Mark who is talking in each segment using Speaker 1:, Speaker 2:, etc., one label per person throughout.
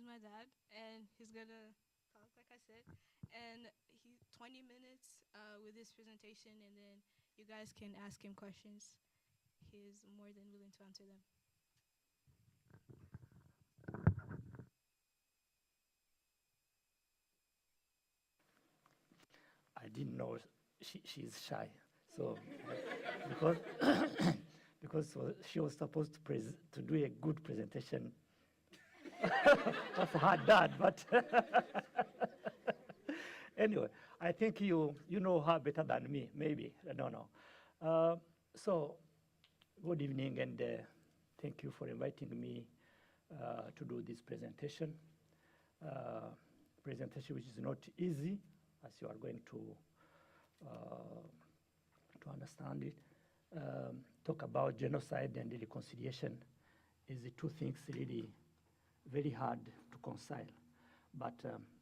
Speaker 1: is my dad, and he's gonna talk like I said, and he 20 minutes with this presentation, and then you guys can ask him questions. He is more than willing to answer them.
Speaker 2: I didn't know she's shy. So, because, because she was supposed to do a good presentation of her dad, but anyway, I think you know her better than me, maybe, I don't know. So, good evening, and thank you for inviting me to do this presentation. Presentation which is not easy, as you are going to understand it. Talk about genocide and reconciliation is the two things really very hard to reconcile. But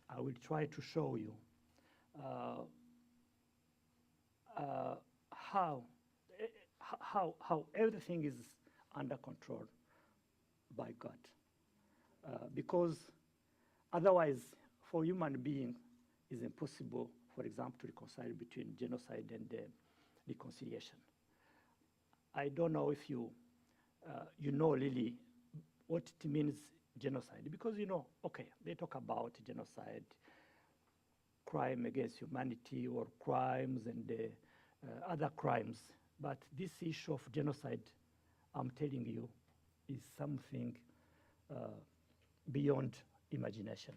Speaker 2: I will try to show you how everything is under control by God. Because otherwise, for human being, it's impossible, for example, to reconcile between genocide and reconciliation. I don't know if you know really what it means genocide, because okay, they talk about genocide, crime against humanity or crimes and other crimes, but this issue of genocide, I'm telling you, is something beyond imagination.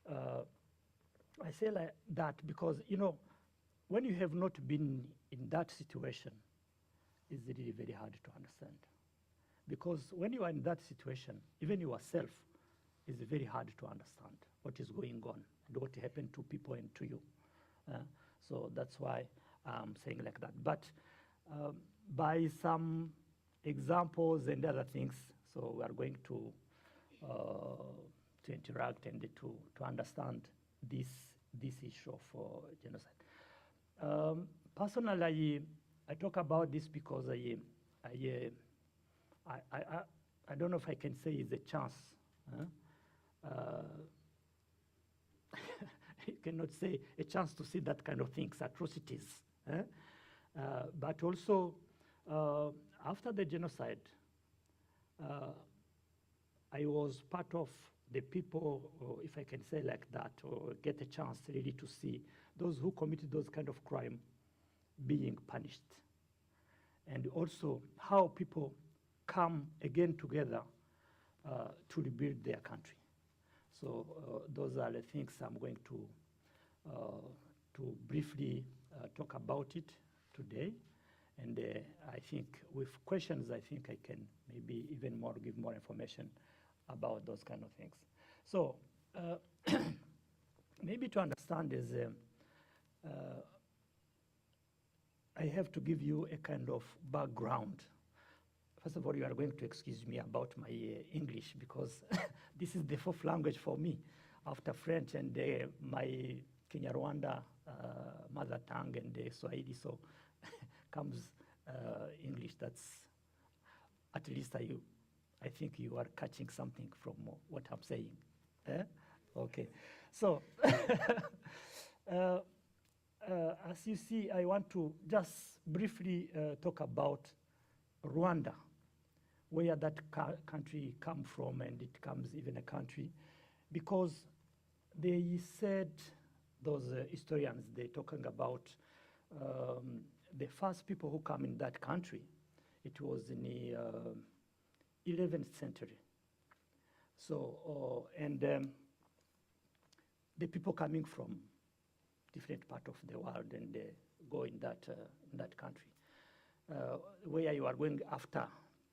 Speaker 2: I say like that because, when you have not been in that situation, it's really very hard to understand. Because when you are in that situation, even yourself, it's very hard to understand what is going on and what happened to people and to you. So that's why I'm saying like that. But by some examples and other things, so we are going to interact and to understand this issue of genocide. Personally, I talk about this because I don't know if I can say it's a chance. You cannot say a chance to see that kind of things, atrocities. But also, after the genocide, I was part of the people, or if I can say like that, or get a chance really to see those who committed those kind of crime being punished. And also how people come again together to rebuild their country. So those are the things I'm going to briefly talk about it today. And I think with questions, I think I can maybe even more give more information about those kind of things. So maybe to understand is, I have to give you a kind of background. First of all, you are going to excuse me about my English because this is the fourth language for me after French and my Kenya Rwanda mother tongue and Swahili, so comes English. That's at least I think you are catching something from what I'm saying. Okay, so as you see, I want to just briefly talk about Rwanda, where that country come from, and it comes even a country, because they said, those historians, they're talking about the first people who come in that country. It was in the 11th century. So, and the people coming from different part of the world and go in that country. Where you are going after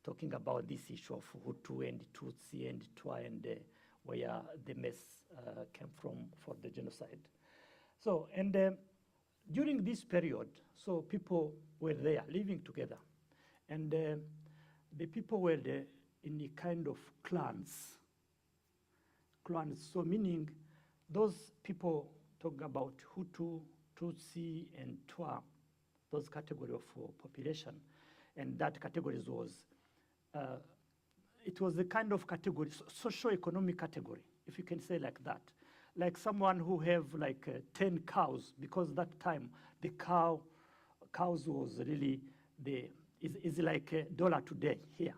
Speaker 2: talking about this issue of Hutu and Tutsi and Twa and where the mess came from for the genocide. So, and during this period, so people were there living together. And the people were in a kind of clans. Clans, so meaning those people talk about Hutu, Tutsi, and Twa, those category of population. And that categories was it was a kind of category, socio-economic category, if you can say like that. Like someone who have like 10 cows, because that time the cows was really is like $1 today here.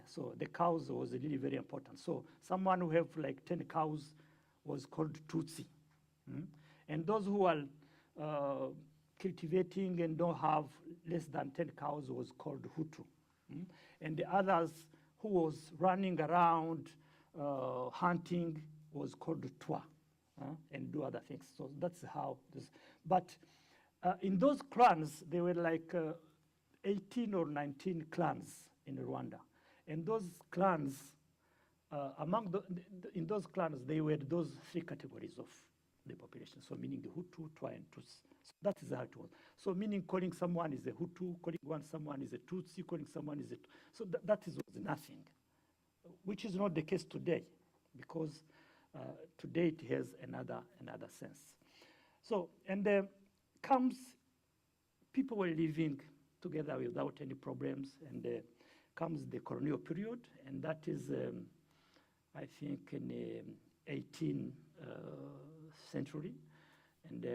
Speaker 2: So the cows was really very important. So someone who have like 10 cows was called Tutsi. And those who are cultivating and don't have less than 10 cows was called Hutu. And the others who was running around hunting was called Twa, and do other things. So that's how this. But in those clans, there were like 18 or 19 clans in Rwanda. And those clans, in those clans, they were those three categories of the population. So meaning the Hutu, Twa, and Tutsi. So that is how it was. So meaning calling someone is a Hutu, calling someone is a Tutsi, calling someone is a... So that was nothing, which is not the case today, because today it has another sense. So, and comes, people were living together without any problems, and comes the colonial period, and that is, I think, in the 18th century. And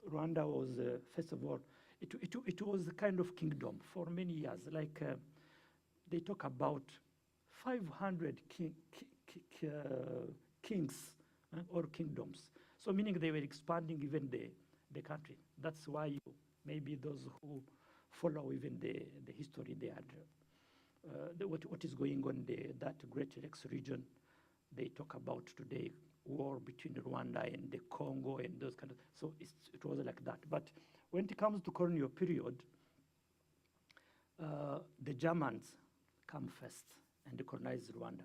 Speaker 2: Rwanda was, first of all, it was a kind of kingdom for many years. Like they talk about 500 kings or kingdoms. So meaning they were expanding even the country. That's why maybe those who follow even the history, they had what is going on in that Great Lakes region. They talk about today war between Rwanda and the Congo and those kind of. So it was like that. But when it comes to colonial period, the Germans come first and colonize Rwanda.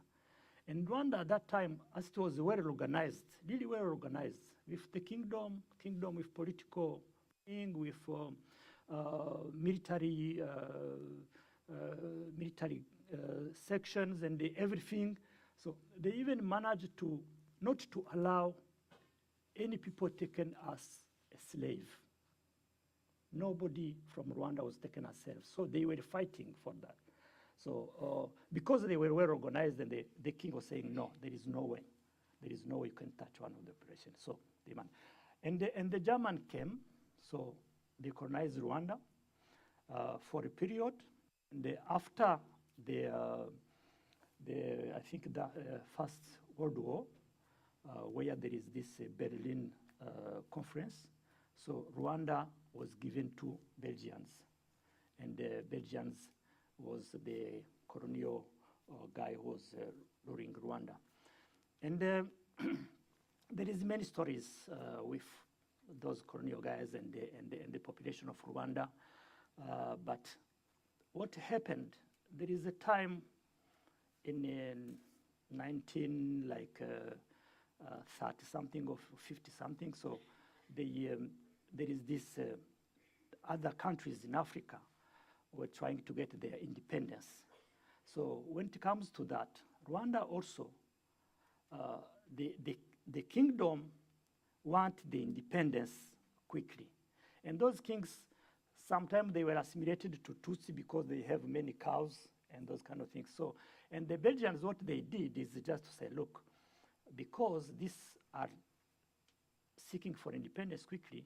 Speaker 2: And Rwanda at that time, as it was well organized, really well organized, with the kingdom with political thing, with military sections and everything. So they even managed to not to allow any people taken as a slave. Nobody from Rwanda was taken as slaves. So they were fighting for that. So because they were well organized, and the king was saying, no, there is no way. There is no way you can touch one of the operations. So they and the German came, so they colonized Rwanda for a period. And after I think the First World War, where there is this Berlin conference, so Rwanda was given to Belgians, and the Belgians was the colonial guy who was ruling Rwanda. And there is many stories with those colonial guys and the population of Rwanda. But what happened, there is a time in 30-something or 50-something, so there is this other countries in Africa were trying to get their independence. So when it comes to that, Rwanda also, the kingdom want the independence quickly. And those kings, sometimes they were assimilated to Tutsi because they have many cows and those kind of things. So, and the Belgians, what they did is just to say, look, because these are seeking for independence quickly,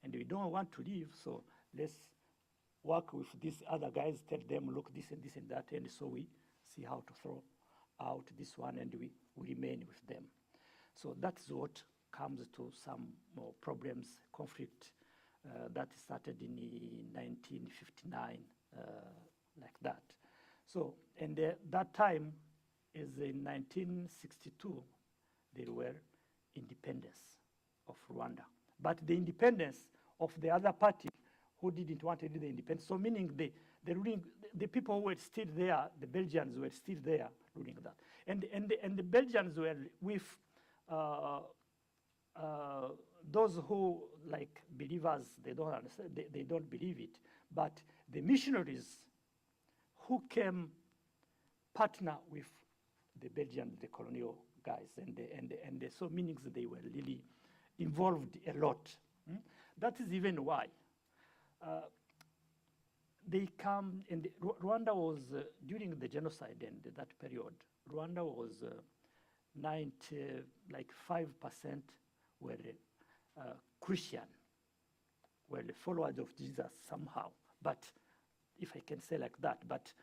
Speaker 2: and we don't want to leave, so let's work with these other guys, tell them, look, this and this and that, and so we see how to throw out this one, and we remain with them. So that's what comes to some more problems, conflict that started in 1959, like that. So, and that time is in 1962, there were independence of Rwanda. But the independence of the other party who didn't want to do the independence, so meaning the people who were still there, the Belgians were still there ruling that. And the Belgians were with those who, like believers, they don't understand, they don't believe it. But the missionaries who came partner with the Belgian, the colonial guys, and so meaning they were really involved a lot. That is even why they come, and Rwanda was, during the genocide and that period, Rwanda was 90, like 5% were Christian, were the followers of Jesus somehow. But if I can say like that, but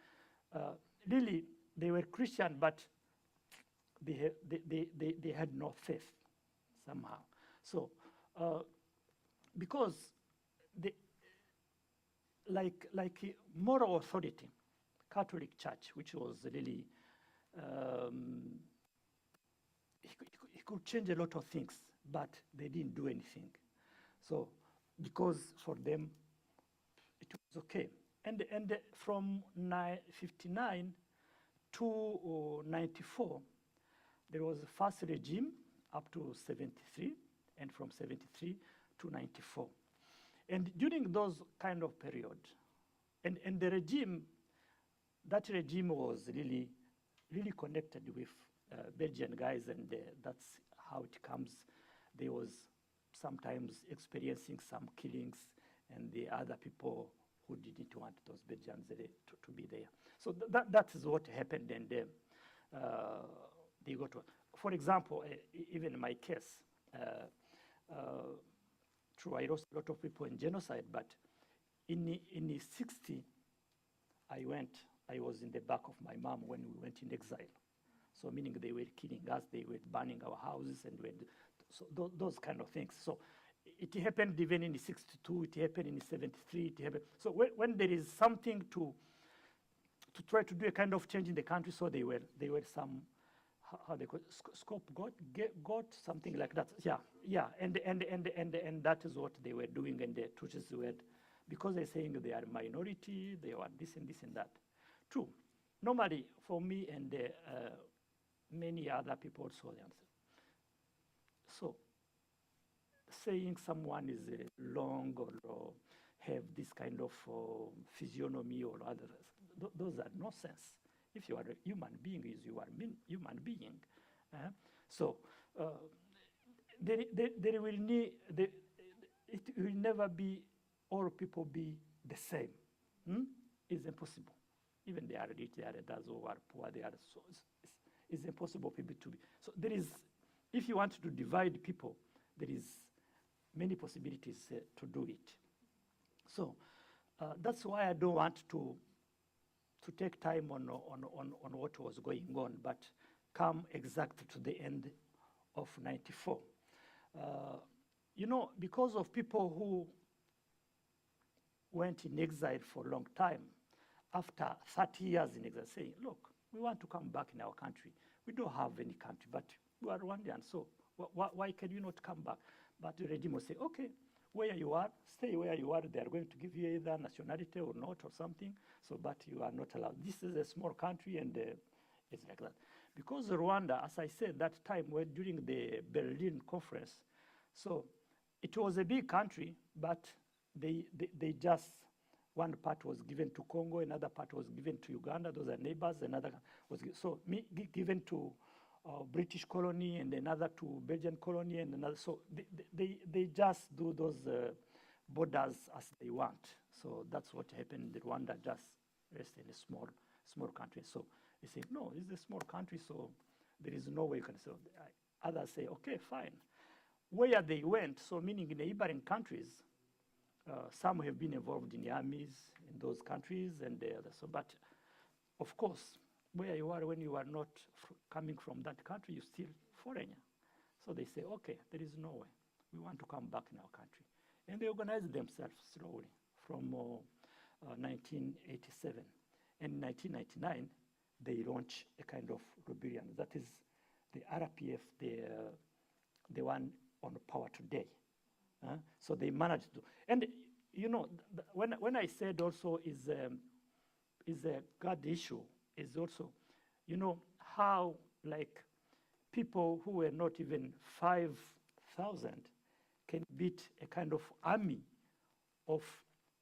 Speaker 2: really they were Christian, but they had no faith somehow. So because the like moral authority, Catholic Church, which was really he could change a lot of things, but they didn't do anything. So because for them it was okay. And from 59 to 94, there was a first regime up to 73, and from 73 to 94. And during those kind of period, and the regime, that regime was really connected with Belgian guys, and that's how it comes. There was sometimes experiencing some killings, and the other people who didn't want those Belgians to be there. So that is what happened, and they got to, for example, even in my case, true, I lost a lot of people in genocide, but in the 60, I was in the back of my mom when we went in exile. So meaning they were killing us, they were burning our houses, and so those kind of things. So it happened even in the 62, it happened in the 73, it happened. So when there is something to try to do a kind of change in the country, so they were some, how they call it, got something like that. Yeah, and that is what they were doing, and the Tutsis were, because they're saying they are minority, they are this and this and that. True. Normally, for me and many other people also, so saying someone is long or have this kind of physiognomy or others, those are nonsense. If you are a human being, you are a human being. So there will need, it will never be all people be the same. It's impossible. Even they are rich, they are those who are poor, they are so. It's impossible for people to be. So there is, if you want to divide people, there is many possibilities to do it. So that's why I don't want to take time on what was going on, but come exactly to the end of 94. Because of people who went in exile for a long time, after 30 years in exile, saying, look, we want to come back in our country. We don't have any country, but we are Rwandan, so why can you not come back? But the regime will say, okay, where you are, stay where you are. They are going to give you either nationality or not or something, so but you are not allowed. This is a small country, and it's like that. Because Rwanda, as I said, that time during the Berlin conference, so it was a big country, but they just, one part was given to Congo, another part was given to Uganda, those are neighbors, another was given to British colony, and another to Belgian colony, and another. So they just do those borders as they want. So that's what happened. Rwanda just rests in a small country. So they say, no, it's a small country, so there is no way you can say. Others say, okay, fine. Where they went, so meaning in neighboring countries, some have been involved in the armies in those countries, and the others. So, but of course, where you are when you are not coming from that country, you're still foreigner. So they say, okay, there is no way. We want to come back in our country. And they organize themselves slowly from 1987. And in 1999, they launch a kind of rebellion. That is the RPF, the one on power today. So they managed to. And, when I said also is a God issue, is also, how like people who were not even 5,000 can beat a kind of army of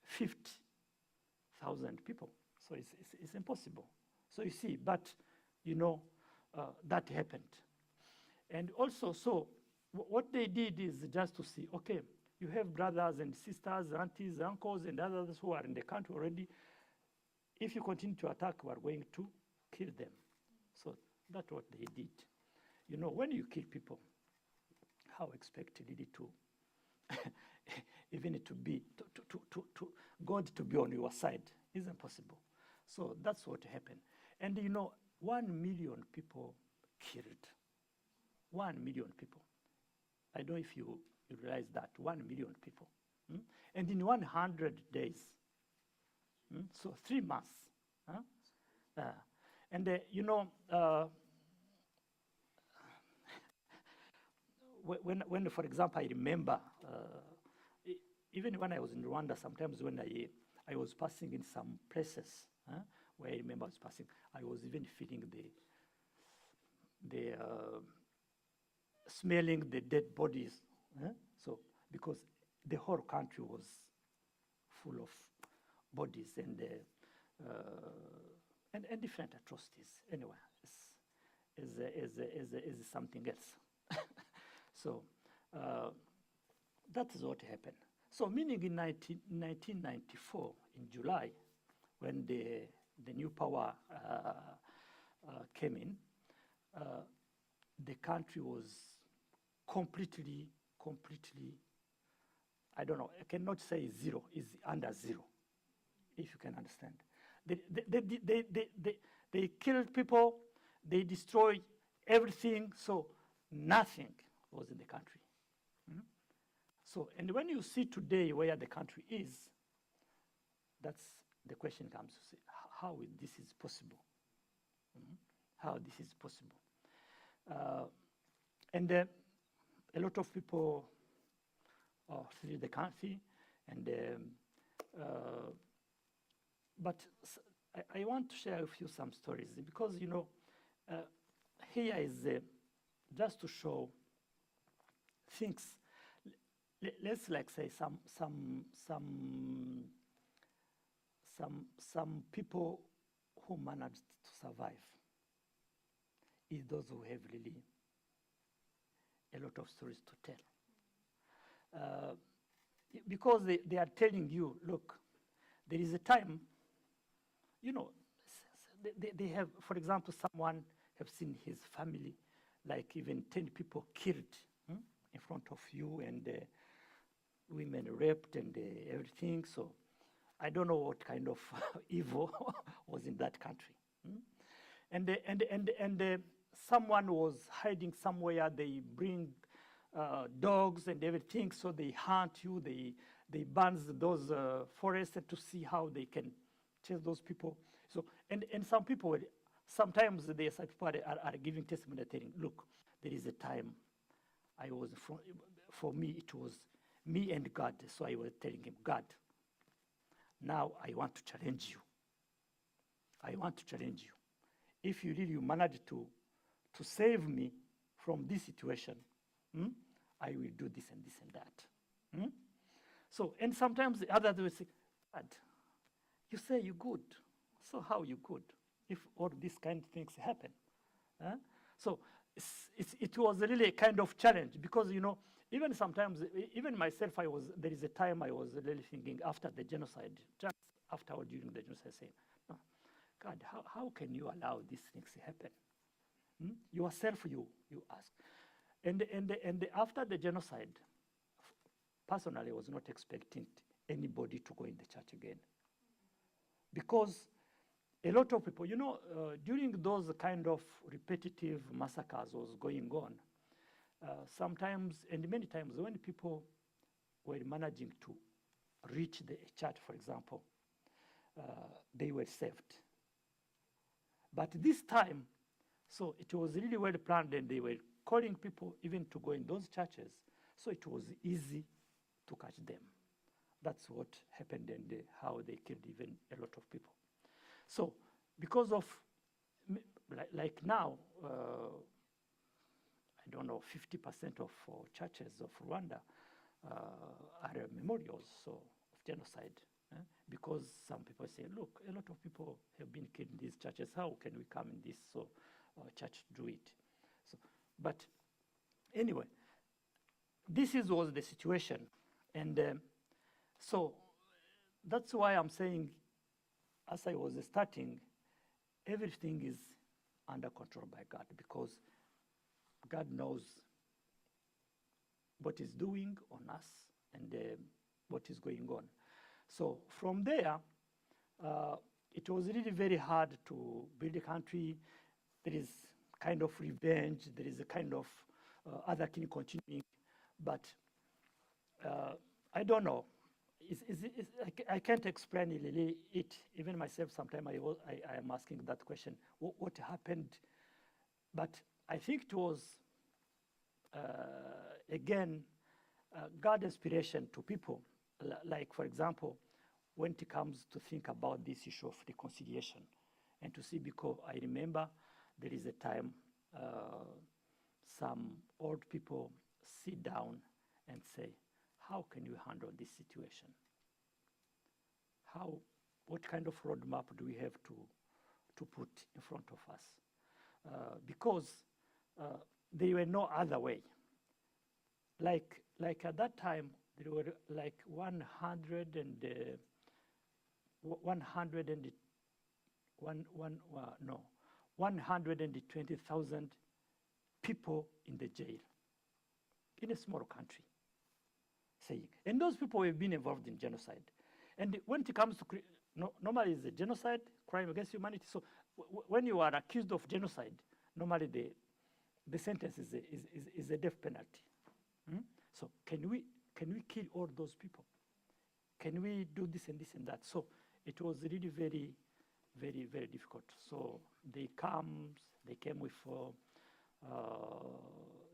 Speaker 2: 50,000 people. So it's impossible. So you see, but that happened. And also, so what they did is just to see, okay, you have brothers and sisters, aunties, uncles, and others who are in the country already. if you continue to attack, we are going to kill them. So that's what they did. You know, when you kill people, how expected it to even to be to God to be on your side isn't possible. So that's what happened. And you know, 1 million people killed. 1 million people. I don't know if you realize that. 1 million people. And in 100 days, so 3 months. And you know, when, for example, I remember, even when I was in Rwanda, sometimes when I was passing in some places where I remember I was passing, I was even feeling the smelling the dead bodies. So because the whole country was full of bodies and different atrocities. Anyway, is something else. So that is what happened. So meaning in 1994, in July, when the new power came in, the country was completely, I don't know, I cannot say zero, is under zero, if you can understand. They killed people, they destroyed everything, so nothing was in the country. So, and when you see today where the country is, that's the question comes to say, how this is possible? How this is possible? And a lot of people flee the country, and but I want to share with you some stories, because you know, here is just to show things. Let's like say some people who managed to survive is those who have really a lot of stories to tell. Because they are telling you, look, there is a time, you know, they have, for example, someone have seen his family, like even 10 people killed in front of you, and women raped and everything. So I don't know what kind of evil was in that country. And someone was hiding somewhere. They bring dogs and everything, so they hunt you. They burn those forests to see how they can chase those people. So and some people, sometimes some people are giving testimony, telling, look, there is a time I was, for me it was me and God. So I was telling him, God, now I want to challenge you. I want to challenge you. If you really manage to save me from this situation, I will do this and this and that. So, and sometimes the others will say, God, you say you're good. So how you good if all these kind of things happen? So it was really a kind of challenge, because, you know, even sometimes, even myself, there is a time I was really thinking after the genocide, just after or during the genocide, saying, no, God, how can you allow these things to happen? Yourself, you ask. And after the genocide, personally, I was not expecting anybody to go in the church again. Because a lot of people, you know, during those kind of repetitive massacres was going on, sometimes and many times when people were managing to reach the church, for example, they were saved. But this time, so it was really well planned, and they were calling people even to go in those churches, so it was easy to catch them. That's what happened, and how they killed even a lot of people. So because of, like now, I don't know, 50% of churches of Rwanda are memorials of genocide. Because some people say, look, a lot of people have been killed in these churches. How can we come in this church do it? So, but anyway, this was the situation. And so that's why I'm saying as I was starting, everything is under control by God, because God knows what is doing on us and what is going on. So from there, it was really very hard to build a country. There is kind of revenge, there is a kind of other thing continuing, but I don't know. I can't explain really it. Even myself, sometimes I am asking that question, what happened? But I think it was, again, God inspiration to people. Like, for example, when it comes to think about this issue of reconciliation and to see, because I remember there is a time some old people sit down and say, how can we handle this situation? What kind of roadmap do we have to put in front of us? Because there were no other way. Like at that time, there were like 120,000 people in the jail in a small country, saying, and those people have been involved in genocide. And when it comes to, normally it's a genocide, crime against humanity. So when you are accused of genocide, normally the sentence is a death penalty. So can we kill all those people? Can we do this and this and that? So it was really very, very, very difficult. So they came with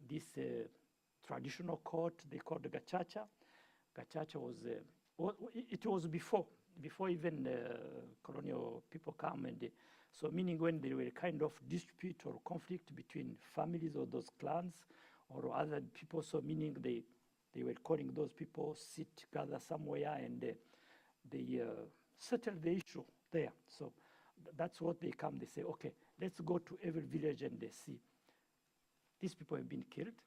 Speaker 2: this traditional court they called the gacaca. Gacaca was, it was before even colonial people come, and so meaning when there were kind of dispute or conflict between families or those clans or other people, so meaning they were calling those people, sit together somewhere, and they settle the issue there. So that's what they come. They say, okay, let's go to every village and they see these people have been killed.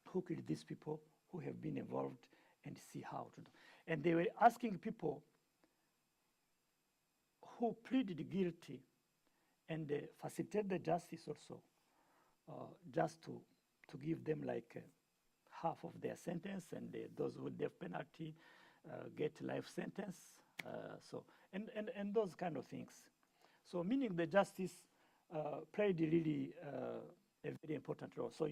Speaker 2: Who killed these people? Who have been involved? And see how to do. And they were asking people who pleaded guilty and facilitated the justice also, just to give them like half of their sentence, and those with death penalty get life sentence. So and those kind of things. So meaning the justice played really a very important role. So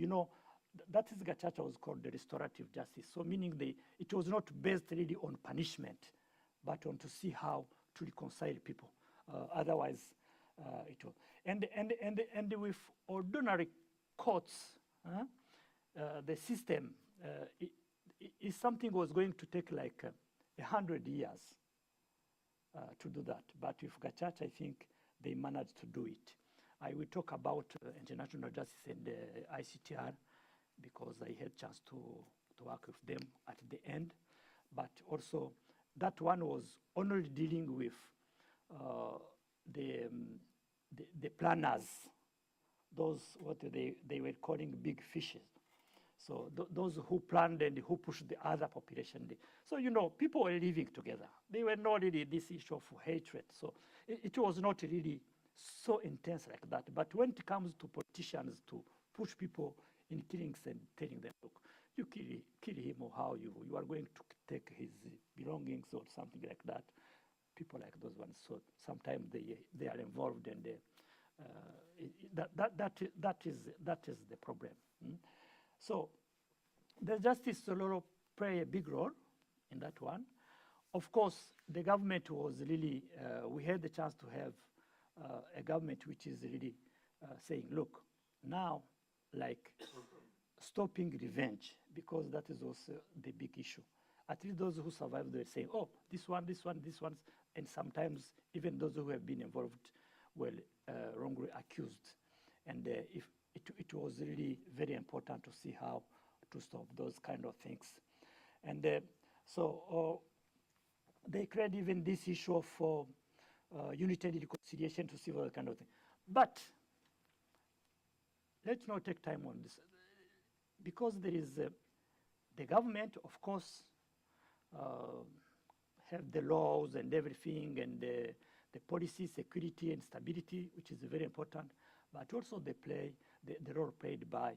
Speaker 2: that is gacaca was called the restorative justice. So meaning it was not based really on punishment, but on to see how to reconcile people. Otherwise, it was and with ordinary courts, the system is something was going to take like 100 years to do that. But with gacaca, I think they managed to do it. I will talk about international justice and ICTR, because I had a chance to work with them at the end. But also, that one was only dealing with the planners, those what they were calling big fishes. So those who planned and who pushed the other population. So people were living together. They were not really this issue of hatred. So it was not really so intense like that. But when it comes to politicians to push people in killings and telling them, look, you kill him, or how you are going to take his belongings or something like that. People like those ones. So sometimes they are involved, and that is the problem. So the justice law play a big role in that one. Of course, the government was really, we had the chance to have a government which is really saying, look, now, like stopping revenge, because that is also the big issue. At least those who survived, they say, oh, this one, and sometimes even those who have been involved were wrongly accused. And if it was really very important to see how to stop those kind of things. And so they created even this issue of unity and reconciliation to see what kind of thing. But let's not take time on this, because there is the government, of course, have the laws and everything, and the policy, security, and stability, which is very important, but also the role played by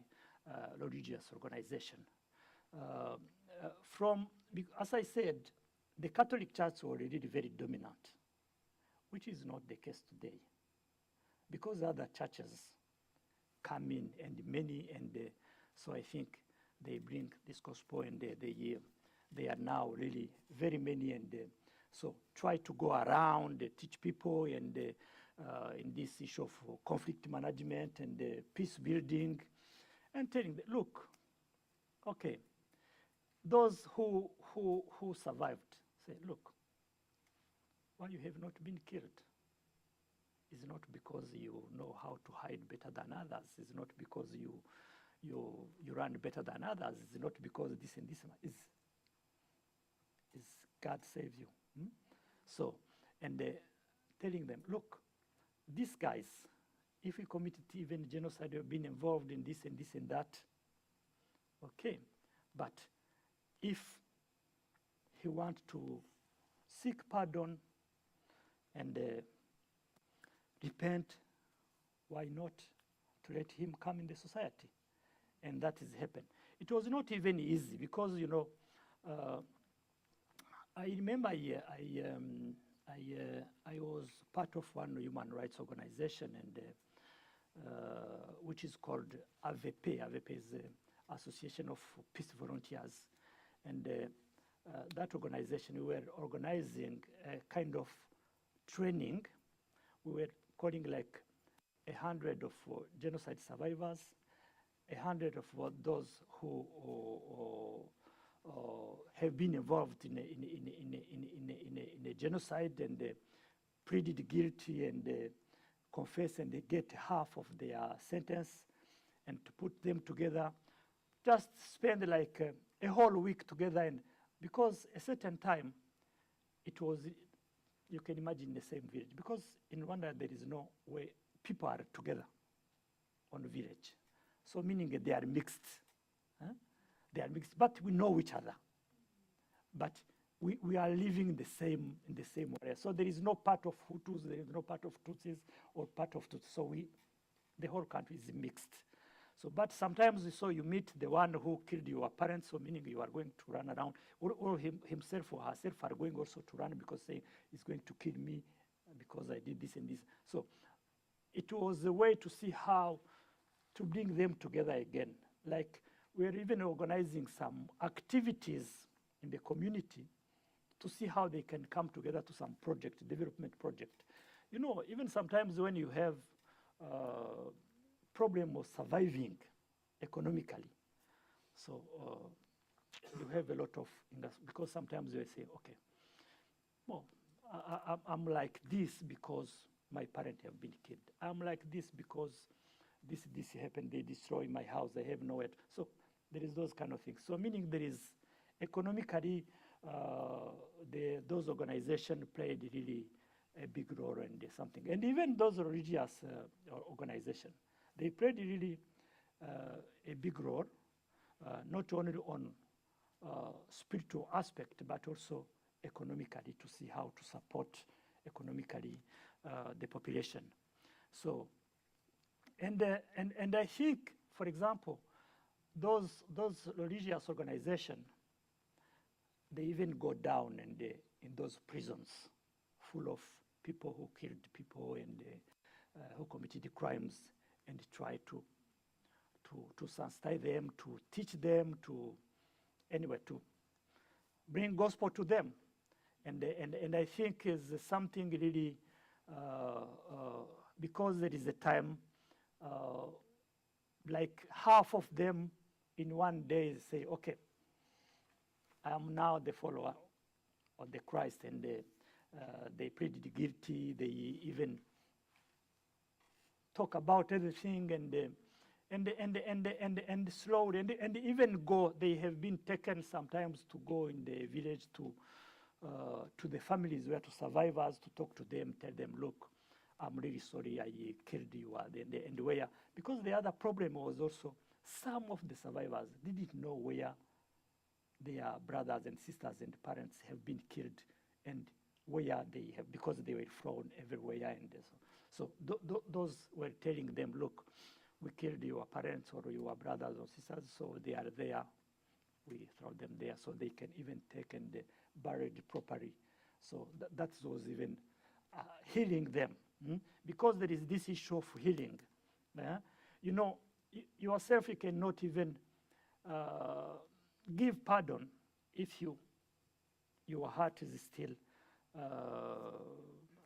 Speaker 2: religious organization. As I said, the Catholic Church was already very dominant, which is not the case today, because other churches come in, and many, and so I think they bring this gospel, and they are now really very many, and so try to go around, teach people, and in this issue of conflict management and peace building, and telling them, look, okay, those who survived say, look, why you have not been killed is not because you know how to hide better than others. It's not because you run better than others. It's not because this and this is God save you. So, and telling them, look, these guys, if we committed even genocide or been involved in this and this and that, okay, but if he wants to seek pardon and repent, why not to let him come in the society? And that has happened. It was not even easy because, you know, I remember I was part of one human rights organization, and which is called AVP. AVP is the Association of Peace Volunteers. And that organization, we were organizing a kind of training. We were calling like 100 of genocide survivors, 100 of those who have been involved in a genocide and pleaded guilty and confess, and they get half of their sentence, and to put them together, just spend like a whole week together. And because a certain time, it was, you can imagine, the same village, because in Rwanda there is no way people are together on the village. So meaning they are mixed. Huh? They are mixed, but we know each other. But we are living in the same area. So there is no part of Hutus, there is no part of Tutsis or part of Tutsis. So the whole country is mixed. So, but sometimes so you meet the one who killed your parents, so meaning you are going to run around, or himself or herself are going also to run because saying he's going to kill me because I did this and this. So it was a way to see how to bring them together again. Like we're even organizing some activities in the community to see how they can come together to some project, development project. You know, even sometimes when you have problem of surviving economically, so you have a lot of, because sometimes they say, okay, well, I'm like this because my parents have been killed. I'm like this because this happened, they destroy my house, I have nowhere. So there is those kind of things. So meaning there is economically, those organizations played really a big role in something. And even those religious organizations, they played really a big role, not only on spiritual aspect, but also economically, to see how to support economically the population. So, and I think, for example, those religious organizations, they even go down in those prisons full of people who killed people and who committed crimes, and try to sensitize them, to teach them, to bring gospel to them. And I think is something really, because there is a time, like half of them in one day say, okay, I am now the follower of the Christ, and they pleaded guilty. They even talk about everything, and slowly, and even go. They have been taken sometimes to go in the village to the families where to survivors, to talk to them, tell them, look, I'm really sorry I killed you, and where, because the other problem was also some of the survivors didn't know where their brothers and sisters and parents have been killed, and where they have, because they were thrown everywhere. And so those were telling them, look, we killed your parents or your brothers or sisters, so they are there. We throw them there so they can even take and buried properly. So that was even healing them. Because there is this issue of healing. You know, yourself, you cannot even give pardon if your heart is still,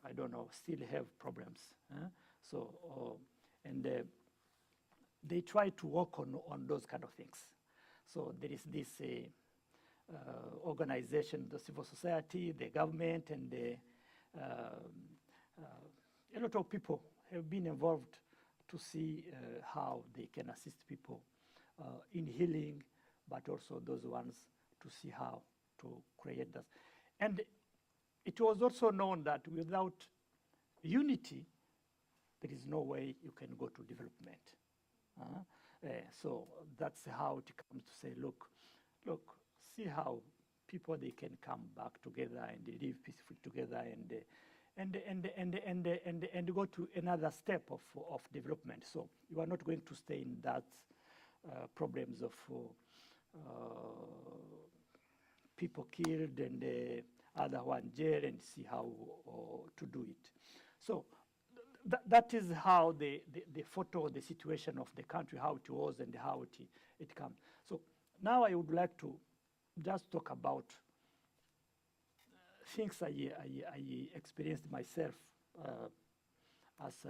Speaker 2: I don't know, still have problems. So, and they try to work on those kind of things. So there is this organization, the civil society, the government, and a lot of people have been involved to see how they can assist people in healing, but also those ones to see how to create that. And it was also known that without unity, there is no way you can go to development. So that's how it comes to say, look, see how people, they can come back together and they live peacefully together and go to another step of development. So you are not going to stay in that problems of people killed and other one jail, and see how to do it. So that is how the photo, the situation of the country, how it was and how it comes. So now I would like to just talk about things I experienced myself as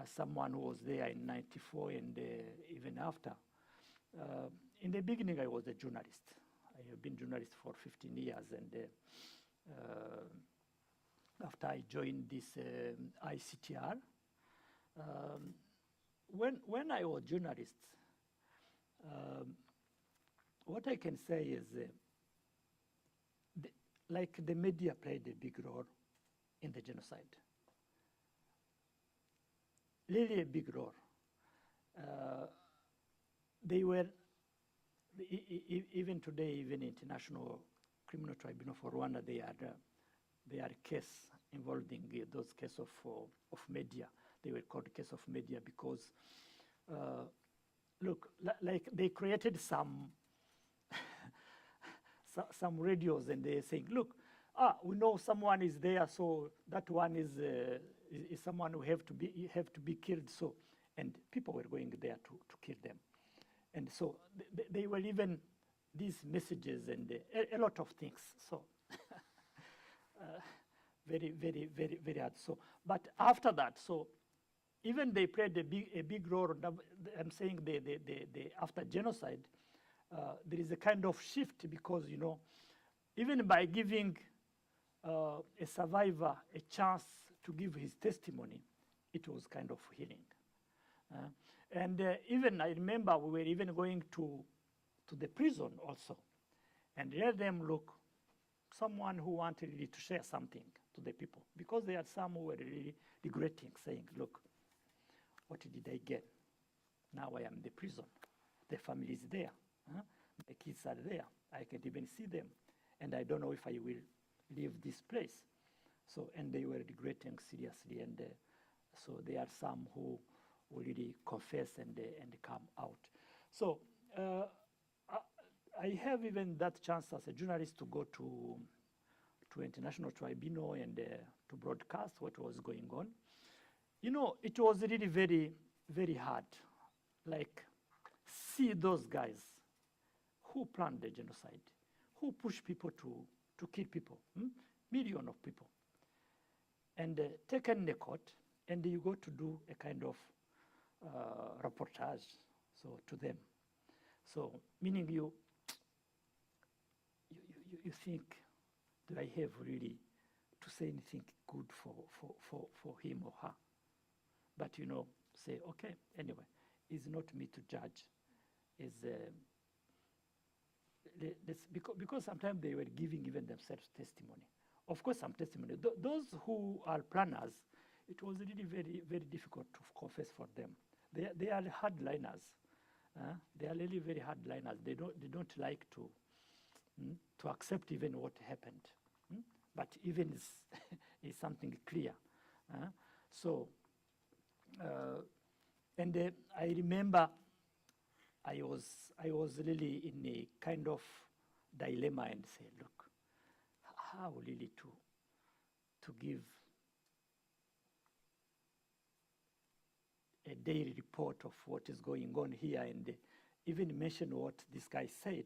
Speaker 2: someone who was there in '94 and even after. In the beginning, I was a journalist. I have been journalist for 15 years, and after I joined this ICTR, when I was journalist, what I can say is, like the media played a big role in the genocide. Really a big role. They were, even today, even International Criminal Tribunal for Rwanda, they are case involving those case of media. They were called case of media because, look, like they created some some radios, and they're saying, look, we know someone is there, so that one is someone who have to be killed. So, and people were going there to kill them, and so they were even these messages and a lot of things. So very, very, very, very hard. So, but after that, so even they played a big role. I'm saying the after genocide, there is a kind of shift because, you know, even by giving a survivor a chance to give his testimony, it was kind of healing. And even I remember we were even going to the prison also, and let them look, someone who wanted really to share something to the people, because there are some who were really regretting, saying, look, what did I get? Now I am in the prison. The family is there. The kids are there. I can't even see them. And I don't know if I will leave this place. So, and they were regretting seriously. And so there are some who really confess and come out. So I have even that chance as a journalist to go to International Tribunal and to broadcast what was going on. You know, it was really very, very hard. Like, see those guys who planned the genocide, who pushed people to kill people, millions of people, and taken in the court, and you go to do a kind of reportage, so to them. So, meaning you think, do I have really to say anything good for him or her? But, you know, say, okay, anyway, it's not me to judge. Because sometimes they were giving even themselves testimony. Of course, some testimony. Those who are planners, it was really very, very difficult to confess for them. They are hardliners. They are really very hardliners. They don't like to accept even what happened. but even is something clear. So, and I remember I was really in a kind of dilemma and say, look, how really to give a daily report of what is going on here and even mention what this guy said.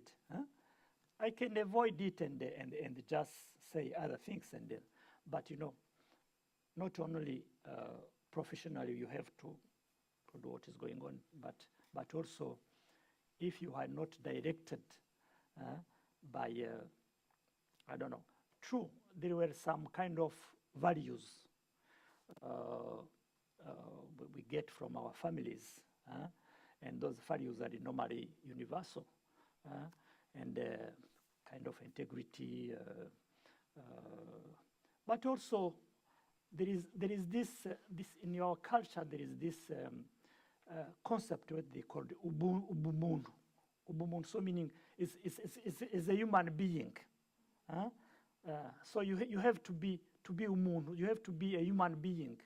Speaker 2: I can avoid it and just say other things but not only professionally you have to do what is going on, but also if you are not directed by I don't know. True, there were some kind of values we get from our families, and those values are normally universal, and kind of integrity, but also there is this in your culture there is this concept what they call ubumuntu. Ubumuntu, so meaning is a human being. So you have to be umuntu. You have to be a human being.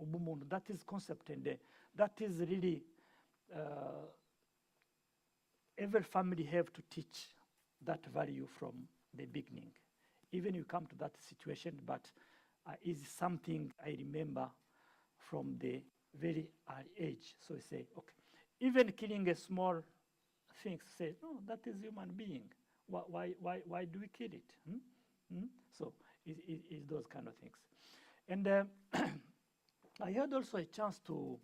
Speaker 2: Ubumuntu. That is concept, and that is really every family have to teach that value from the beginning. Even you come to that situation, but is something I remember from the very early age. So I say, okay, even killing a small thing, say, no, that is human being. Why do we kill it? So it's those kind of things. And I had also a chance to,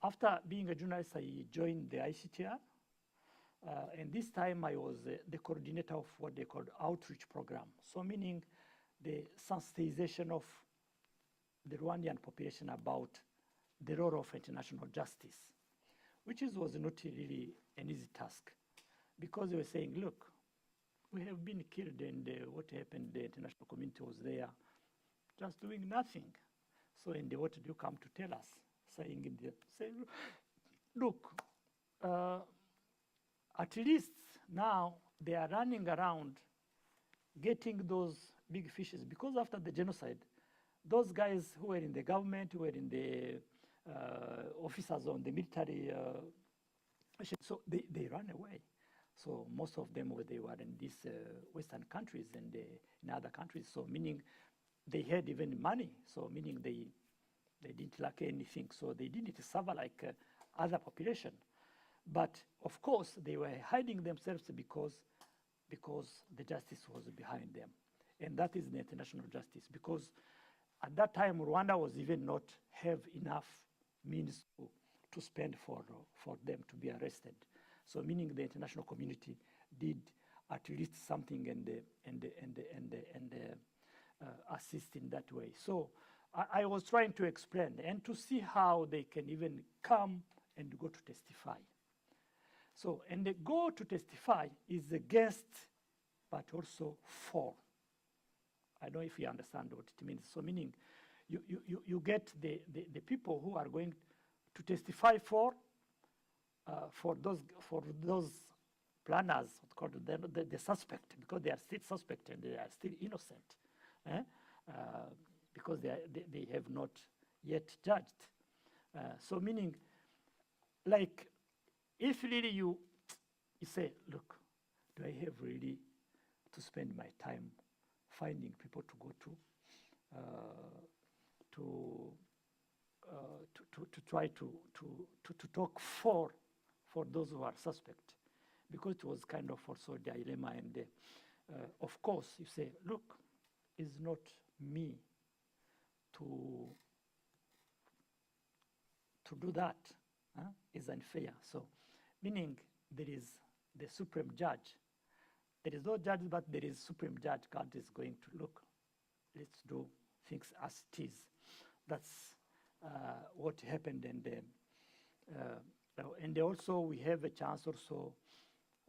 Speaker 2: after being a journalist, I joined the ICTR. And this time I was the coordinator of what they called outreach program. So meaning the sensitization of the Rwandan population about the role of international justice, which was not really an easy task, because they were saying, look, we have been killed, and what happened, the international community was there just doing nothing. So, and what do you come to tell us? Saying, look, at least now they are running around getting those big fishes, because after the genocide, those guys who were in the government, who were in the officers on the military, so they ran away. So most of them they were in these Western countries and in other countries. So meaning they had even money. So meaning they didn't lack anything. So they didn't suffer like other population. But of course they were hiding themselves because the justice was behind them, and that is the international justice. Because at that time Rwanda was even not have enough means to spend for them to be arrested. So meaning the international community did at least something and assist in that way. So I was trying to explain and to see how they can even come and go to testify. So, and the go to testify is against, but also for. I don't know if you understand what it means. So meaning you get the people who are going to testify for those planners, called the suspect, because they are still suspect and they are still innocent, because they have not yet judged. So meaning, like, if really you say, look, do I have really to spend my time finding people to go to try to talk for those who are suspect, because it was kind of also a dilemma. And of course you say, look, it's not me to do that, is unfair. So meaning there is the supreme judge. There is no judge, but there is supreme judge. God is going to look, let's do things as it is. That's what happened. And also we have a chance also,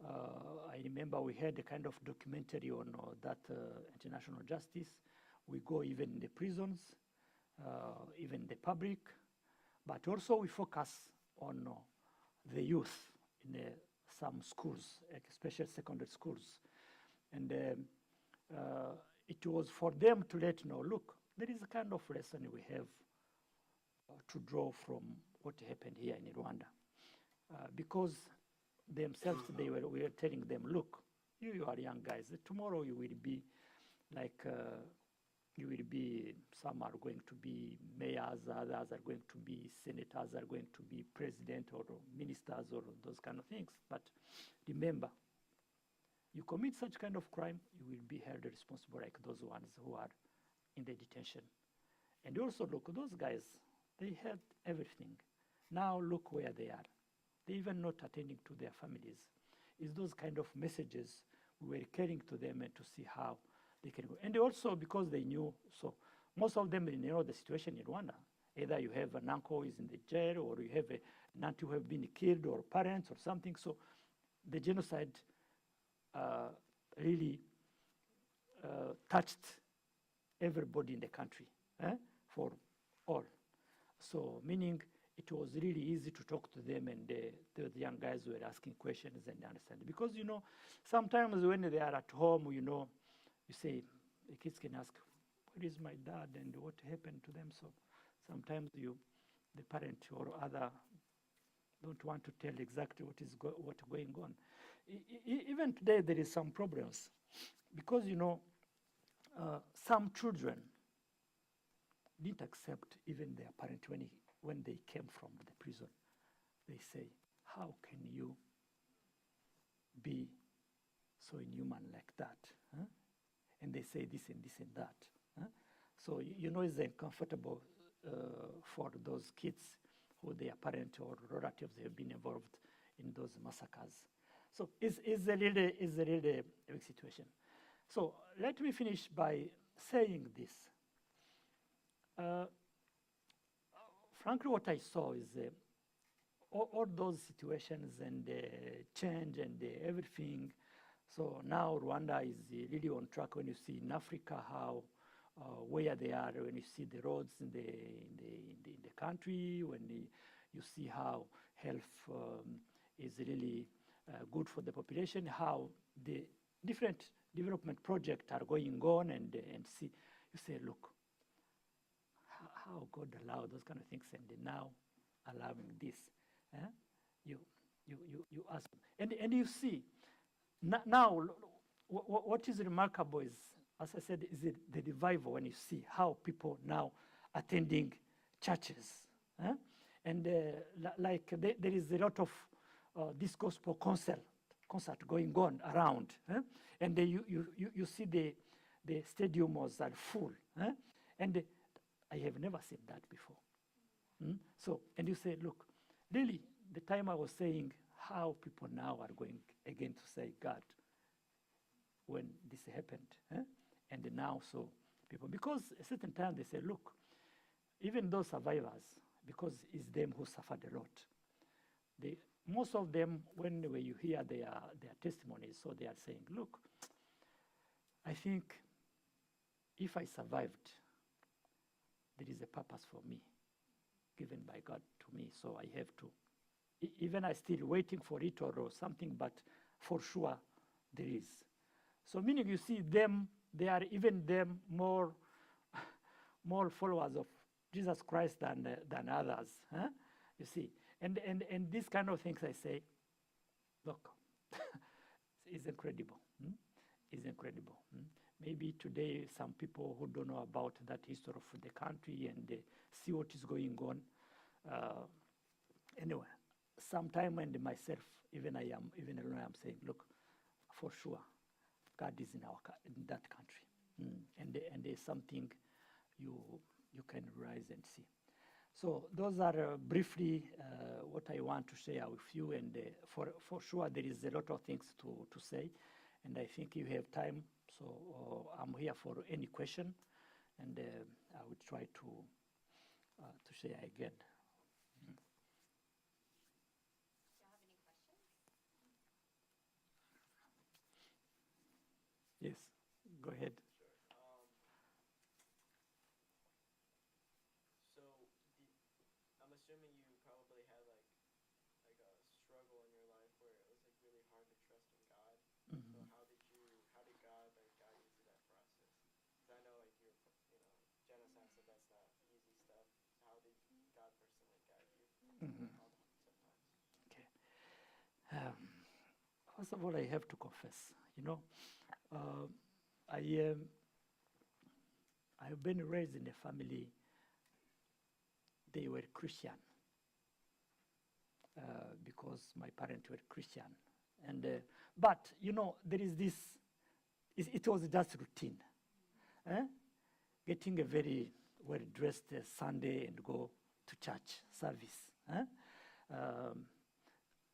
Speaker 2: I remember we had a kind of documentary on that international justice. We go even in the prisons, even the public, but also we focus on the youth in some schools, especially secondary schools. And it it was for them to let know, look, there is a kind of lesson we have to draw from what happened here in Rwanda. Because themselves, we were telling them, look, you are young guys. Tomorrow you will be like, some are going to be mayors, others are going to be senators, are going to be president or ministers or those kind of things. But remember, you commit such kind of crime, you will be held responsible like those ones who are in the detention. And also, look, those guys, they had everything. Now look where they are. They even not attending to their families. It's those kind of messages we were carrying to them and to see how they can go. And also because they knew, so most of them know the situation in Rwanda. Either you have an uncle who is in the jail, or you have an auntie who have been killed, or parents or something. So the genocide really touched everybody in the country, for all. So meaning it was really easy to talk to them, and the young guys were asking questions and understand. Because, sometimes when they are at home, you say, the kids can ask, where is my dad and what happened to them? So sometimes the parent or other don't want to tell exactly what's going on. Even today there is some problems because, some children didn't accept even their parent when they came from the prison. They say, how can you be so inhuman like that? Huh? And they say this and this and that. Huh? So, it's uncomfortable for those kids who their parent or relatives have been involved in those massacres. So it's a really big situation. So let me finish by saying this. Frankly, what I saw is all those situations and change and everything. So now Rwanda is really on track when you see in Africa how where they are, when you see the roads in the country, when you see how health is really good for the population, how the different development projects are going on, and see, you say, look, how God allowed those kind of things, and now allowing this. You ask, and you see, now what is remarkable is, as I said, is the revival when you see how people now attending churches. And like there is a lot of this gospel concert going on around. And you see the stadiums are full. And I have never seen that before. So, and you say, look, really, the time I was saying how people now are going again to say God when this happened. And now, so people, because a certain time they say, look, even those survivors, because it's them who suffered a lot, most of them, when you hear their testimonies, so they are saying, look, I think if I survived, there is a purpose for me, given by God to me, so I have to. Even I still waiting for it or something, but for sure there is. So meaning you see them, they are even them more followers of Jesus Christ than others. You see, and these kind of things I say, look, it's incredible. It's incredible. Maybe today some people who don't know about that history of the country and see what is going on. Anyway, sometime and myself, even alone, I'm saying, look, for sure, God is in that country, and there's something you can rise and see. So those are briefly what I want to share with you, and for sure there is a lot of things to say, and I think you have time. So I'm here for any question, and I will try to share again. Yes, go ahead.
Speaker 3: So, I'm assuming you probably had like a struggle in your life where it was like really hard to trust in God. So how did God like guide you through that process? personally guide you
Speaker 2: Mhm.
Speaker 3: sometimes?
Speaker 2: Okay. Um, First of all, I have to confess, uh, I I've been raised in a family. They were Christian because my parents were Christian, and but there is this. It was just routine, eh? Getting a very well dressed Sunday and go to church service. Eh? Um,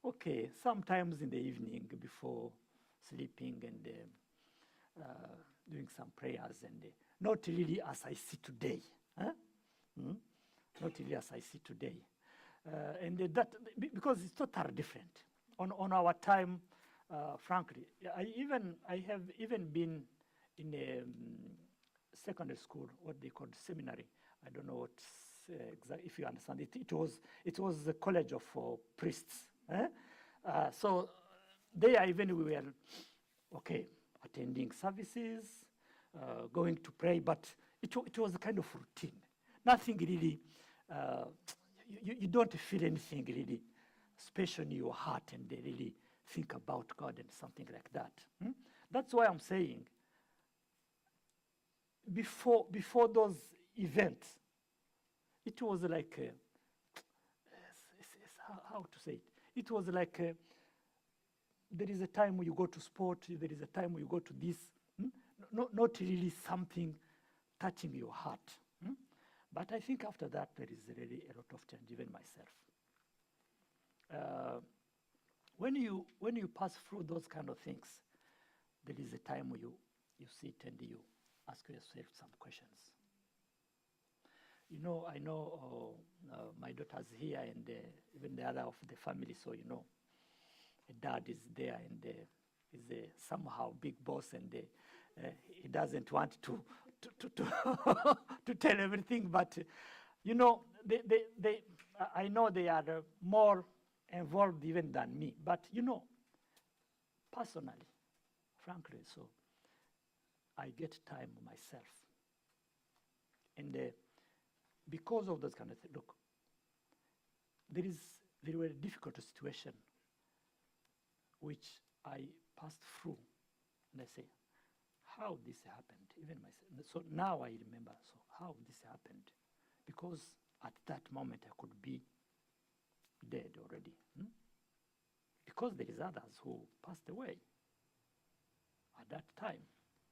Speaker 2: okay, sometimes in the evening before sleeping and doing some prayers, and not really as I see today. Huh? Mm? Not really as I see today. And that because it's totally different. On our time, frankly, I have even been in a secondary school, what they call seminary. I don't know what exactly if you understand it. It was the college of priests. Eh? So there even we were okay attending services, going to pray, but it was a kind of routine. Nothing really. Uh, you don't feel anything really special in your heart and they really think about God and something like that. Hmm? That's why I'm saying before those events, it was like how to say it. It was like there is a time when you go to sport, there is a time when you go to this. Hmm? Not really something touching your heart. Hmm? But I think after that, there is really a lot of change, even myself. When you pass through those kind of things, there is a time where you sit and you ask yourself some questions. I know my daughter's here and even the other of the family, so dad is there and is somehow big boss and he doesn't want to to tell everything, but I know they are more involved even than me, but personally, frankly, so I get time myself, and because of those kind of things, look, there were difficult situation which I passed through, and I say, how this happened, even myself. So now I remember, so how this happened, because at that moment I could be dead already. Hmm? Because there is others who passed away at that time.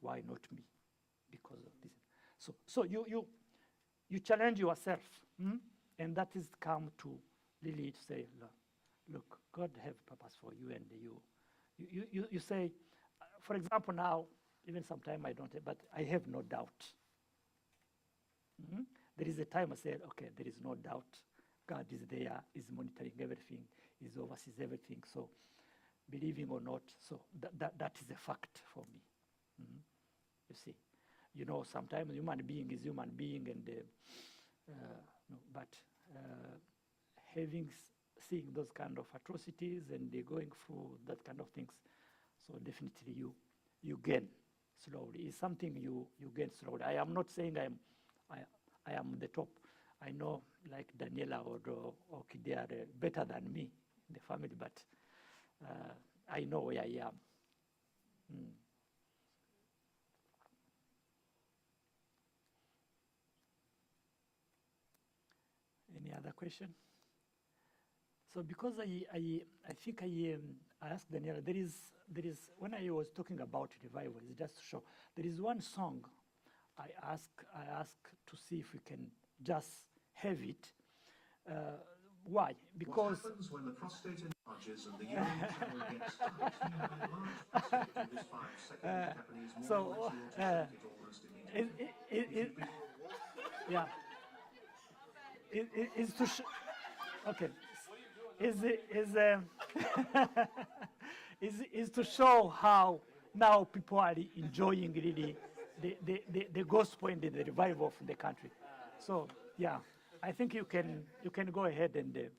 Speaker 2: Why not me? Because of this. So you challenge yourself, hmm? And that is come to really to say, look, God have purpose for you, and you say, for example, now, even sometime I don't, but I have no doubt. Hmm? There is a time I said, okay, there is no doubt. God is there, is monitoring everything, is oversees everything. So, believing or not, so that is a fact for me. Mhm. You see, sometimes human being is human being, and no, but having seeing those kind of atrocities and going through that kind of things, so definitely you gain slowly. It's something you gain slowly. I am not saying I am the top. I know like Daniela or Kide are better than me in the family, but I know where I am. Mm. Any other question? So because I think I asked Daniela, there is when I was talking about revival, it's just to show there is one song I ask to see if we can just have it. Why? Because
Speaker 4: what happens when the prostate enlarges and the urine channel gets tight? A large prostate in this 5-second Japanese
Speaker 2: so
Speaker 4: movement you ought to treat it almost immediately.
Speaker 2: yeah, is to okay, is is to show how now people are enjoying really the gospel and the revival of the country. So yeah, I think you can go ahead and.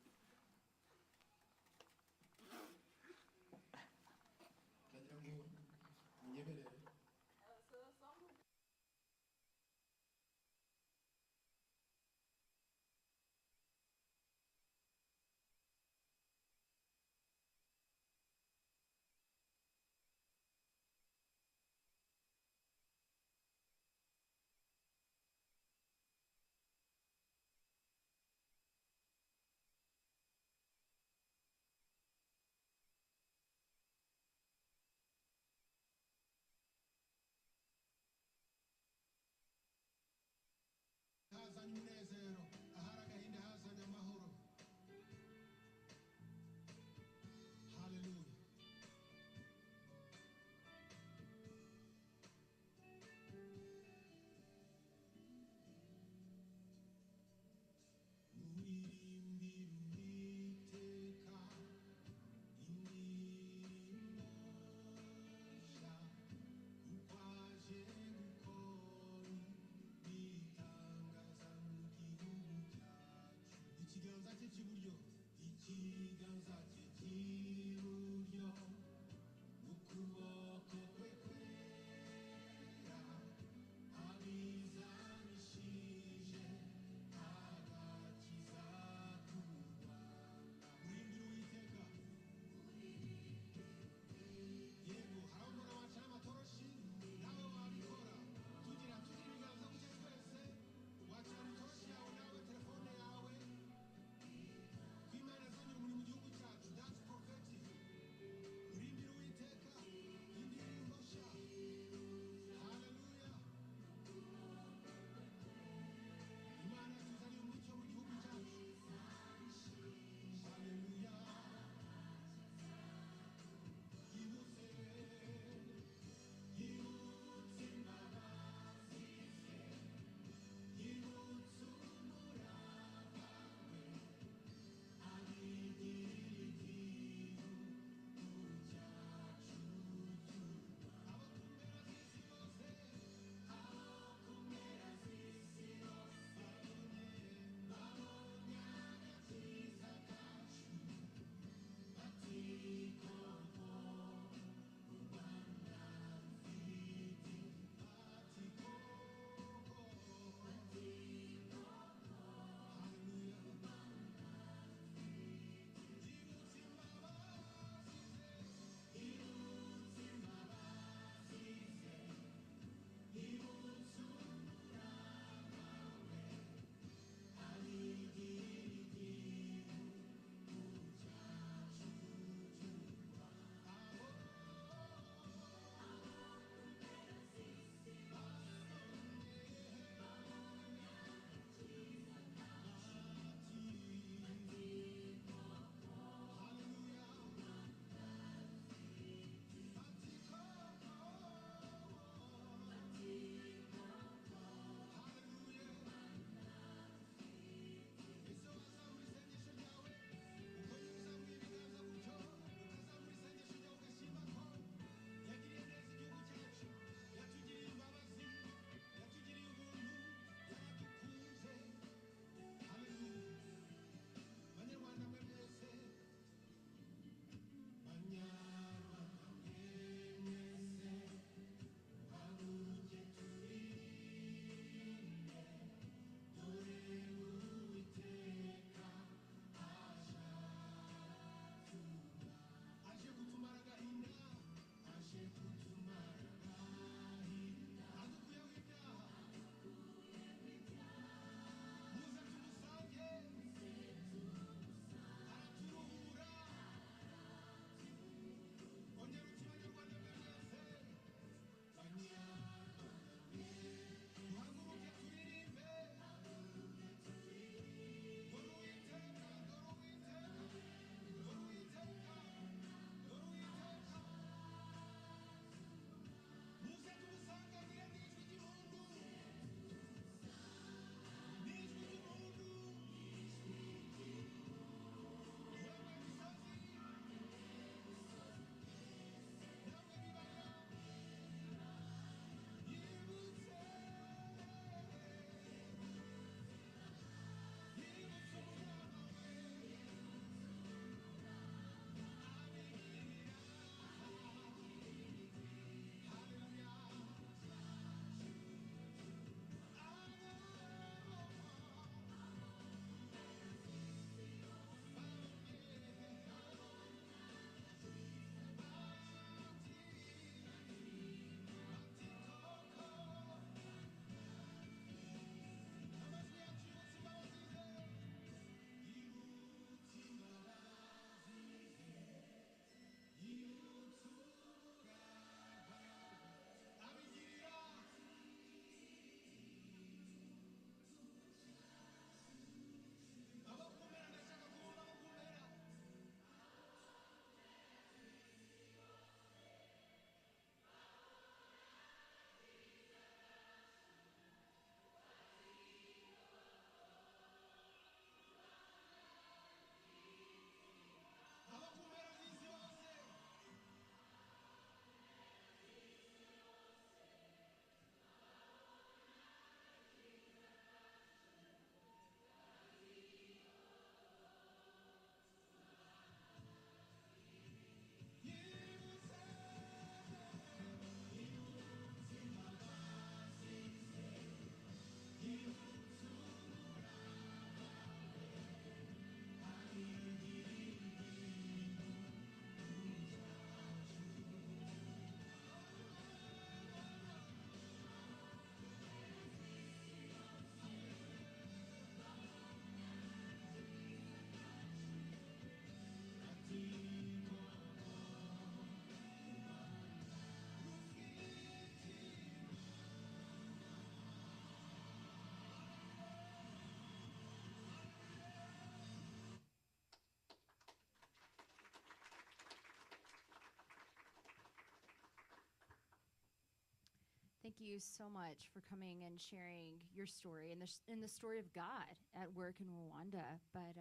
Speaker 5: Thank you so much for coming and sharing your story and the story of God at work in Rwanda. But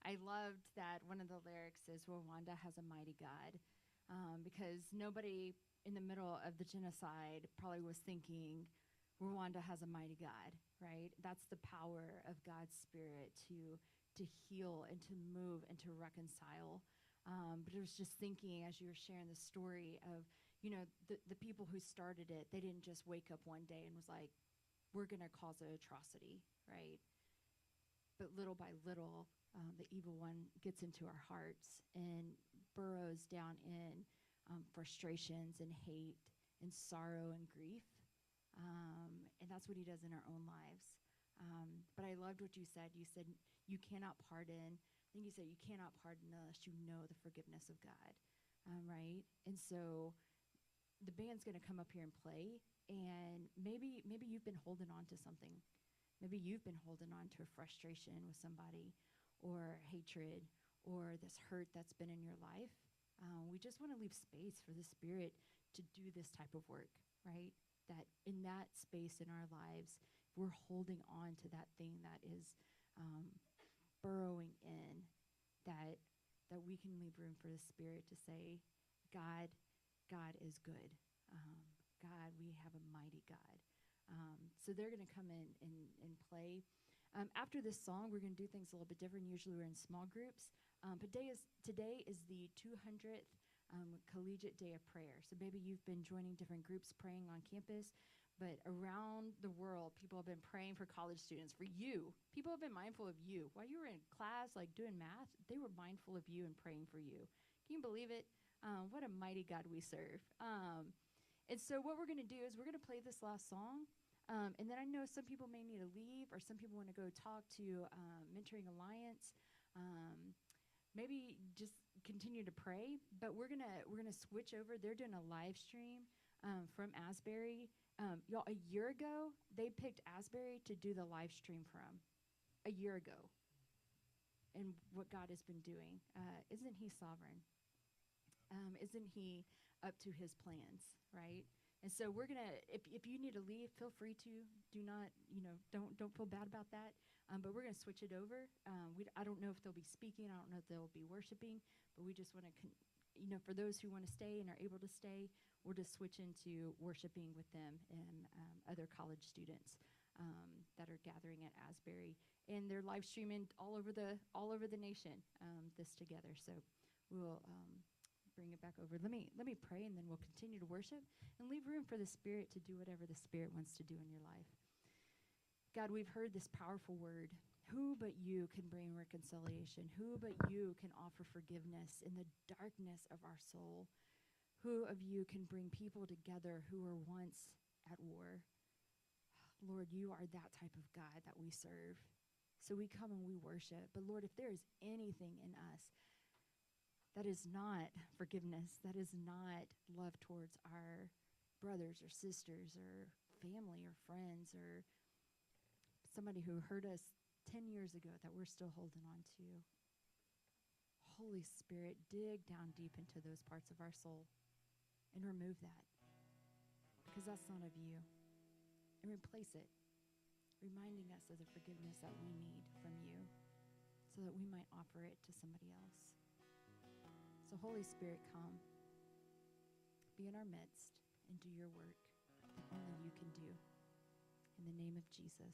Speaker 5: I loved that one of the lyrics is Rwanda has a mighty God, because nobody in the middle of the genocide probably was thinking Rwanda has a mighty God, right? That's the power of God's Spirit to heal and to move and to reconcile. But it was just thinking as you were sharing the story of, the people who started it, they didn't just wake up one day and was like, we're going to cause an atrocity, right? But little by little, the evil one gets into our hearts and burrows down in frustrations and hate and sorrow and grief. And that's what he does in our own lives. But I loved what you said. You said you cannot pardon. I think you said you cannot pardon unless you know the forgiveness of God, right? And so the band's going to come up here and play, and maybe you've been holding on to something. Maybe you've been holding on to a frustration with somebody or hatred or this hurt that's been in your life. We just want to leave space for the Spirit to do this type of work, right? That in that space in our lives, we're holding on to that thing that is burrowing in, that we can leave room for the Spirit to say, God is good. God, we have a mighty God. So they're going to come in and play. After this song, we're going to do things a little bit different. Usually we're in small groups. But today is the 200th Collegiate Day of Prayer. So maybe you've been joining different groups praying on campus, but around the world, people have been praying for college students, for you. People have been mindful of you. While you were in class, like doing math, they were mindful of you and praying for you. Can you believe it? What a mighty God we serve. And so what we're going to do is we're going to play this last song. And then I know some people may need to leave, or some people want to go talk to Mentoring Alliance. Maybe just continue to pray. But we're gonna switch over. They're doing a live stream from Asbury. Y'all, a year ago, they picked Asbury to do the live stream from. A year ago. And what God has been doing. Isn't he sovereign? Isn't he up to his plans, right? And so we're gonna, if you need to leave, feel free to. Do not, don't feel bad about that. But we're gonna switch it over. I don't know if they'll be speaking. I don't know if they'll be worshiping. But we just want to, for those who want to stay and are able to stay, we'll just switch into worshiping with them and other college students that are gathering at Asbury, and they're live streaming all over the nation this together. So we'll. Bring it back over. Let me pray, and then we'll continue to worship and leave room for the Spirit to do whatever the Spirit wants to do in your life. God, we've heard this powerful word. Who but you can bring reconciliation? Who but you can offer forgiveness in the darkness of our soul? Who of you can bring people together who were once at war? Lord, you are that type of God that we serve. So we come and we worship. But Lord, if there is anything in us that is not forgiveness, that is not love towards our brothers or sisters or family or friends or somebody who hurt us 10 years ago that we're still holding on to. Holy Spirit, dig down deep into those parts of our soul and remove that, because that's not of you, and replace it, reminding us of the forgiveness that we need from you so that we might offer it to somebody else. So Holy Spirit, come, be in our midst, and do your work that only you can do. In the name of Jesus.